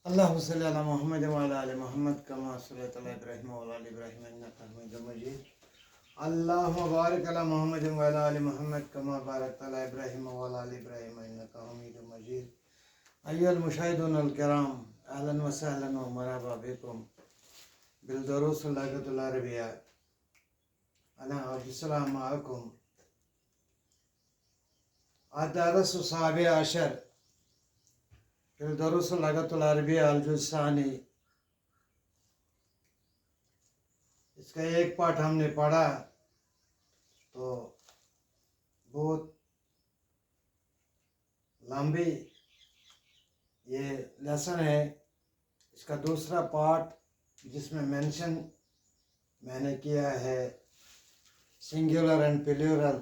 अल्लाहुम्मा सल्लि अला मुहम्मद व अला आलि मुहम्मद कमा सल्लैता अला इब्राहीम व अला आलि इब्राहीम इन्नका हमीदुम मजीद। अल्लाहुम्मा बारिक अला मुहम्मद व अला आलि मुहम्मद कमा बारकता अला इब्राहीम व अला आलि इब्राहीम इन्नका हमीदुम मजीद। अय्युहल मुशाहिदून अल किराम, अहलन व सहलन व मरहबा बिकुम बिल दुरूसिल लग़ातिल अरबिया। अना अब्दुस्सलाम माअकुम अद-दरसु साबिअ अशर फिल दुरूसिल लग़ातिल अरबिया अल जुज़ सानी। इसका एक पार्ट हमने पढ़ा तो बहुत लंबी ये लेसन है। इसका दूसरा पार्ट जिसमें मेंशन मैंने किया है सिंगुलर एंड प्लूरल,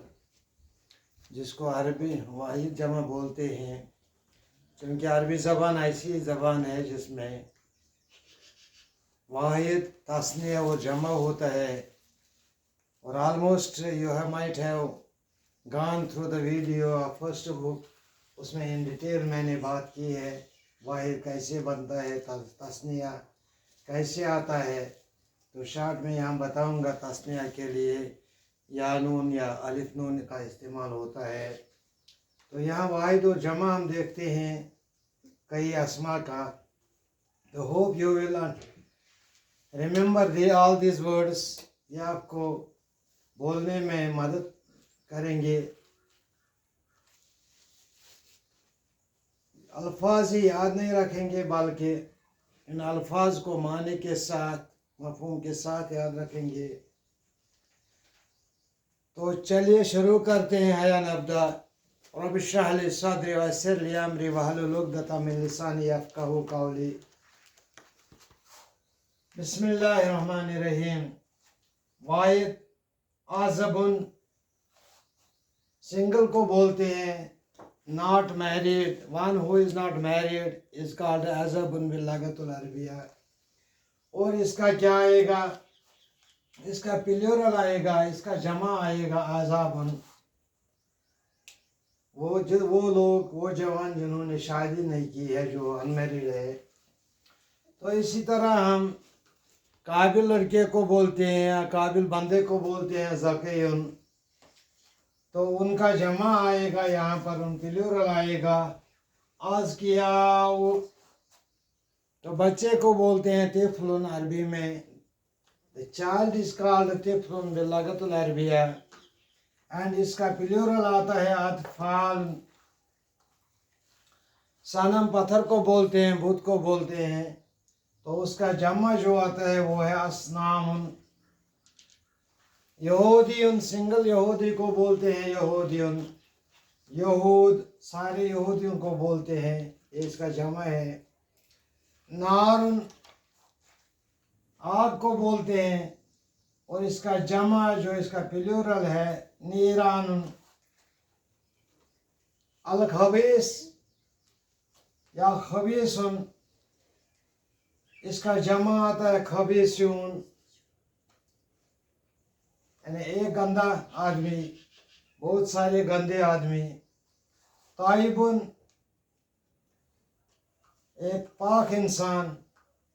जिसको अरबी वाहिद जमा बोलते हैं, क्योंकि अरबी ज़बान ऐसी ज़बान है जिसमें वाहिद तस्निया और जमा होता है। और almost you have might have gone through the video of first book, उसमें इन डिटेल मैंने बात की है वाहिद कैसे बनता है, तस्निया कैसे आता है। तो शॉर्ट में यहाँ बताऊँगा तस्निया के लिए या नून या अलिफ नून का इस्तेमाल होता है। तो यहाँ वाहिद और जमा हम देखते हैं कई अस्मा का। तो hope you will remember all this words, ये आपको बोलने में मदद करेंगे। अल्फाज ही याद नहीं रखेंगे बल्कि इन अल्फाज को माने के साथ, मफ़हूम के साथ याद रखेंगे। तो चलिए शुरू करते हैं। हया नब्दा रब्बि इश्रह ली सदरी वयस्सिर ली अमरी वहलुल उक़दतम मिन लिसानी यफ़क़हू क़ौली। बिस्मिल्लाहिर्रहमानिर्रहीम। वाहिद आज़बुन सिंगल को बोलते हैं, not married, one who is not married is called अज़बुन बिल लग़ातिल अरबिया। और इसका क्या आएगा, इसका प्लूरल आएगा, इसका जमा आएगा आज़ाबुन। वो लोग, वो जवान जिन्होंने शादी नहीं की है, जो अनमैरिड है। तो इसी तरह हम काबिल लड़के को बोलते हैं या काबिल बंदे को बोलते हैं ज़कीयुन, तो उनका जमा आएगा यहाँ पर, उन प्लूरल आएगा आज़कियाउ। तो बच्चे को बोलते हैं तिफ़्लुन अरबी में। द चाइल्ड इज कॉल्ड तिफ़्लुन बिल लग़ातिल अरबिया। एंड इसका प्लूरल आता है अतफ़ाल। सनम पत्थर को बोलते हैं, बुत को बोलते हैं, तो उसका जमा जो आता है वो है असनामुन। यहूदियुन, सिंगल यहूदी को बोलते हैं यहूदियुन। यहूद सारे यहूदियों को बोलते हैं, ये इसका जमा है। नारुन, आग को बोलते हैं, और इसका जमा जो इसका प्लूरल है नीरानुन। अल खबीस या खबीसुन, इसका जमा आता है खबीसून, यानी एक गंदा आदमी, बहुत सारे गंदे आदमी। ताइबुन, एक पाक इंसान,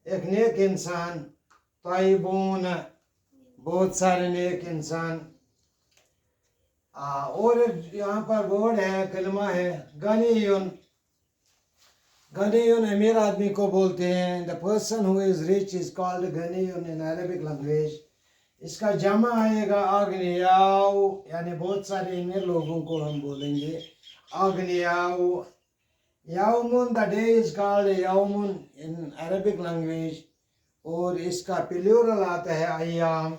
एक नेक इंसान। ताइबून, बहुत सारे नेक इंसान। और यहाँ पर वर्ड है, कलमा है गनीयुन। गनीयुन अमीर आदमी को बोलते हैं। The person who is rich is called गनीयुन इन अरबिक लैंग्वेज। इसका जमा आएगा अग्नियाउ, यानी बहुत सारे अमीर लोगों को हम बोलेंगे अग्नियाउ। यौमुन, द डे इज कॉल्ड यौमुन इन अरबिक लैंग्वेज, और इसका प्लूरल आता है अय्याम।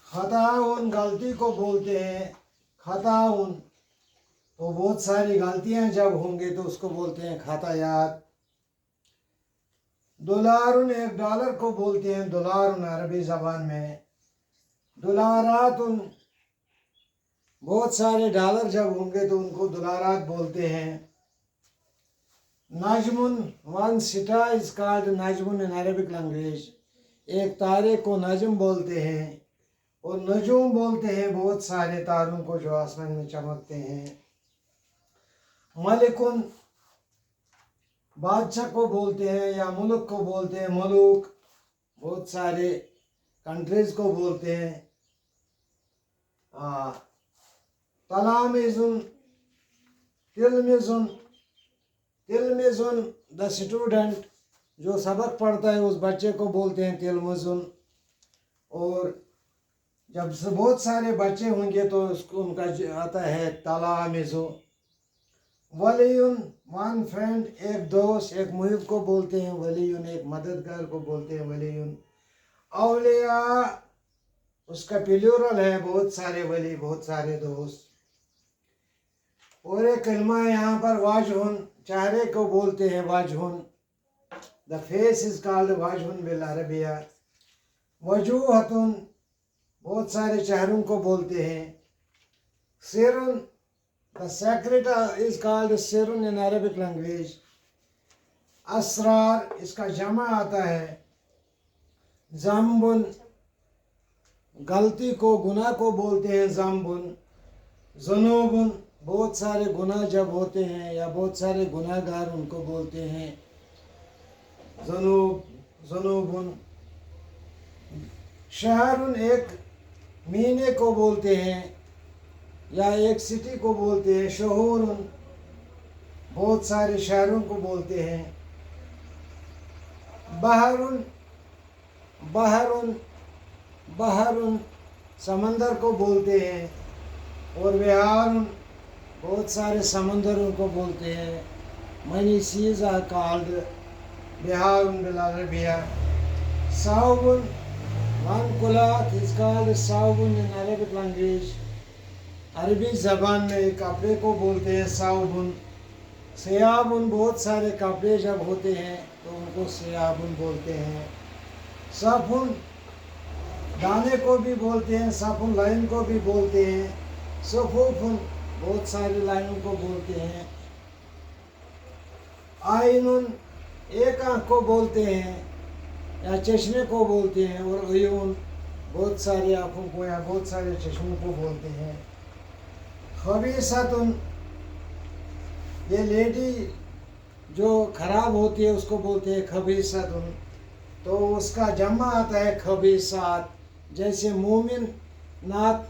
खताउन, गलती को बोलते हैं खताउन, तो बहुत सारी गलतियां जब होंगे तो उसको बोलते हैं खतायात। दुलारुन, एक डॉलर को बोलते हैं दुलारुन अरबी ज़बान में। दुलारातुन, बहुत सारे डॉलर जब होंगे तो उनको दुलारात बोलते हैं। नजमुन, वन स्टार इज कॉल्ड नजमुन इन अरबिक लैंग्वेज। एक तारे को नजम बोलते हैं, और नजूम बोलते हैं बहुत सारे तारों को जो आसमान में चमकते हैं। मलिकुन, बादशाह को बोलते हैं या मुल्क को बोलते हैं मुल्क, बहुत सारे कंट्रीज को बोलते हैं। तलामिजुन, तिलमिजुन, तिलमिजुन द स्टूडेंट, जो सबक पढ़ता है उस बच्चे को बोलते हैं तिलमिजुन। और जब से बहुत सारे बच्चे होंगे तो उसको उनका आता है तलामिजु। वलीयुन, वन फ्रेंड, एक दोस्त, एक मुहिब को बोलते हैं वलीयुन, एक मददगार को बोलते हैं वलीयुन। औलिया, उसका प्लूरल है, बहुत सारे वली, बहुत सारे दोस्त। और एक कलमा है यहाँ पर वाजहुन, चेहरे को बोलते हैं वाजहुन। द फेस इज कॉल्ड वाजहुन बिल अरबिया। वजूहतुन, बहुत सारे चेहरों को बोलते हैं। सिरुन, द सेक्रेट इज कॉल्ड सिरुन इन अरबिक लैंग्वेज। असरार, इसका जमा आता है। जम्बुन, गलती को, गुनाह को बोलते हैं जम्बुन। जुनूबुन, बहुत सारे गुनाह जब होते हैं या बहुत सारे गुनाहगार उनको बोलते हैं जुनूब, जुनूबुन। शहरुन, एक महीने को बोलते हैं या एक सिटी को बोलते हैं। शहूरुन, बहुत सारे शहरों को बोलते हैं। बहरुन, बहरुन, बहरुन, समंदर को बोलते हैं। और बिहारुन, बहुत सारे समंदरों को बोलते हैं। मनी सीज आर कॉल्ड बिहारुन बिल अरबिया। साउबुन, वन क्लॉथ इज कॉल्ड साउबुन इन अरबिक लैंग्वेज। अरबी ज़बान में कपड़े को बोलते हैं साउबुन। सियाबुन, बहुत सारे कपड़े जब होते हैं तो उनको सियाबुन बोलते हैं। सफुन, दाने को भी बोलते हैं। सफुन, लाइन को भी बोलते हैं। सफूफुन, बहुत सारी लाइनों को बोलते हैं। आइनुन, एक आँख को बोलते हैं या चश्मे को बोलते हैं। और अयून, बहुत सारी आँखों को या बहुत सारे चश्मों को बोलते हैं। खबीसतुन, ये लेडी जो खराब होती है उसको बोलते हैं खबीसतुन। तो उसका जमा आता है खबीसात। जैसे मोमिन नात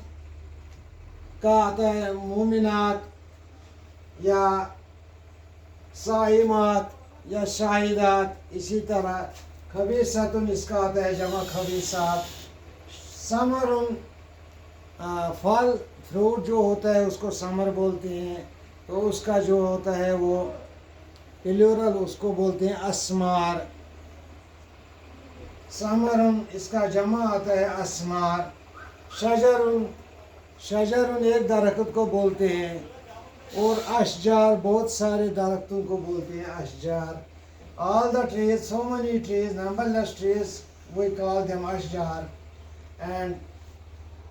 का आता है मोमिनात या साइमात या शाहिदात, इसी तरह खबीसतुन इसका आता है जमा खबीसात। समरुन, फल फ्रूट जो होता है उसको समर बोलते हैं। तो उसका जो होता है वो प्लूरल, उसको बोलते हैं अस्मार। समरुन, इसका जमा आता है अस्मार। शजरुन, शजरुन एक दरख्त को बोलते हैं। और अशजार, बहुत सारे दरख्तों को बोलते हैं अशजार। All the trees, so many trees, numberless trees, we call them अशजार। And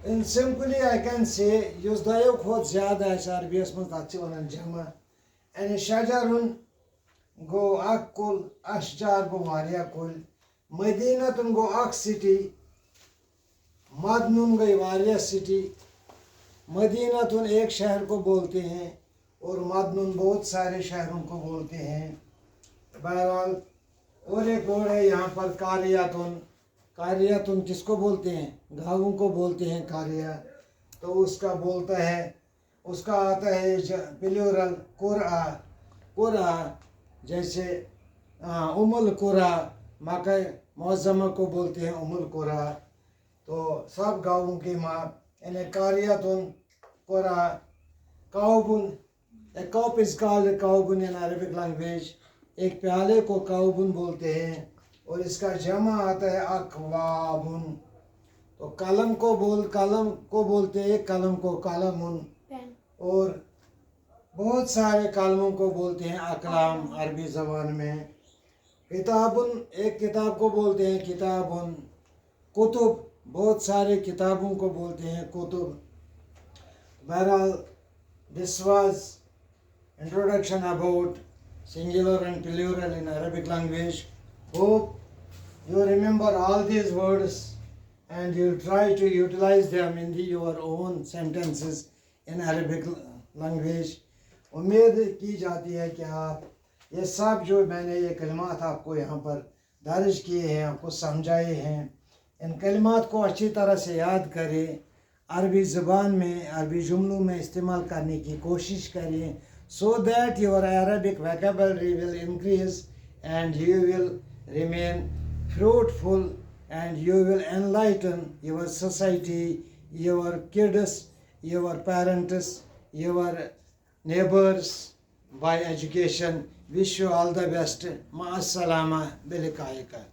in simply I can say युस दयो खोत ज़्यादा अरबियस मज तथ वन जमा। यानी शजरुन गो अक कुल, अशजार गो वारिया कुल। मदीनतुन गो अक सिटी, मदनुन गई वारिया सिटी। मदीनतुन एक शहर को बोलते हैं और मदनुन बहुत सारे शहरों को बोलते हैं। बहरहाल और एक वर्ड है यहाँ पर कारियातुन। कारियातुन किसको बोलते हैं? गाँवों को बोलते हैं कारिया। तो उसका बोलता है, उसका आता है प्लूरल कुरा। कुरा, जैसे उमुल कुरा, मक्का मौज़मा को बोलते हैं उमुल कुरा। तो सब गाँवों की माँ यानी कारियातुन, कुरा। काउबुन, ए कप इज कॉल्ड काउबुन इन अरबिक लैंग्वेज। एक प्याले को काउबुन बोलते हैं और इसका जमा आता है अकवाबुन। तो कलम को बोलते हैं कलम को कलमुन। और बहुत सारे कलमों को बोलते हैं अकलाम अरबी ज़बान में। किताबुन, एक किताब को बोलते हैं किताबुन। कुतुब, बहुत सारे किताबों को बोलते हैं कुतुब। बहरहाल this was introduction about singular and plural in Arabic language. Hope you remember all these words and you try to utilize them in your own sentences in Arabic language. उम्मीद की जाती है कि आप ये सब जो मैंने ये कलिमात आपको यहाँ पर दर्ज किए हैं, आपको समझाए हैं, इन कलिमात को अच्छी तरह से याद करें, अरबी ज़बान में, अरबी जुमलों में इस्तेमाल करने की कोशिश करें, so that your Arabic vocabulary will increase and you will remain fruitful and you will enlighten your society, your kids, your parents, your neighbors by education. Wish you all the best. Ma assalama bilikaika.